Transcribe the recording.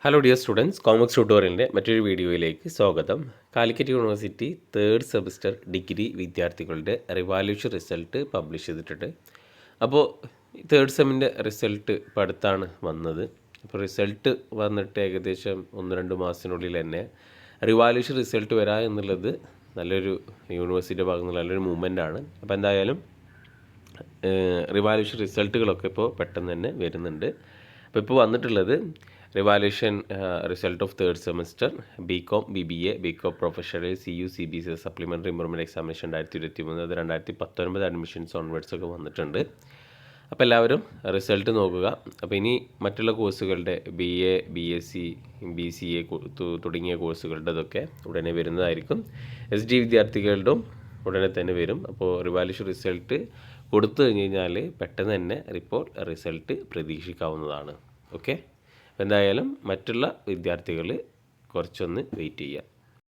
Hello dear students, commerce ട്യൂട്ടോറിയലിൻ്റെ മറ്റൊരു വീഡിയോയിലേക്ക് സ്വാഗതം. Calicut university third semester degree വിദ്യാർത്ഥികളുടെ റിവാലുവേഷൻ റിസൾട്ട് പബ്ലിഷ് ചെയ്തിട്ടുണ്ട്. അപ്പോൾ തേർഡ് സെമ്മിൻ്റെ റിസൾട്ട് ഇപ്പോൾ അടുത്താണ് വന്നത്. അപ്പോൾ റിസൾട്ട് വന്നിട്ട് ഏകദേശം 1-2 മാസത്തിനുള്ളിൽ തന്നെ റിവാലുവേഷൻ റിസൾട്ട് വരിക എന്നുള്ളത് നല്ലൊരു യൂണിവേഴ്സിറ്റിയുടെ ഭാഗത്ത് നിന്ന് നല്ലൊരു മൂവ്മെൻ്റാണ്. അപ്പോൾ എന്തായാലും റിവാലുവേഷൻ റിസൾട്ടുകളൊക്കെ ഇപ്പോൾ പെട്ടെന്ന് തന്നെ വരുന്നുണ്ട്. അപ്പോൾ ഇപ്പോൾ വന്നിട്ടുള്ളത് revaluation result of third semester BCom BBA BCom professional CU CBC supplementary improvement examination 2023 അത് 2019 അഡ്മിഷൻസ് ഓൺവേർഡ്സ് ഒക്കെ വന്നിട്ടുണ്ട്. അപ്പോൾ എല്ലാവരും റിസൾട്ട് നോക്കുക. അപ്പോൾ ഇനി മറ്റുള്ള കോഴ്സുകളുടെ BA BSc BCA തുടങ്ങിയ കോഴ്സുകളുടേതൊക്കെ ഉടനെ വരുന്നതായിരിക്കും. SD വിദ്യാർത്ഥികളുടെയും ഉടനെ തന്നെ വരും. അപ്പോൾ റിവാലുവേഷൻ റിസൾട്ട് കൊടുത്തു കഴിഞ്ഞ് കഴിഞ്ഞാൽ പെട്ടെന്ന് തന്നെ റിസൾട്ട് പ്രതീക്ഷിക്കാവുന്നതാണ്. ഓക്കെ, എന്തായാലും മറ്റുള്ള വിദ്യാർത്ഥികൾ കുറച്ചൊന്ന് വെയിറ്റ് ചെയ്യുക.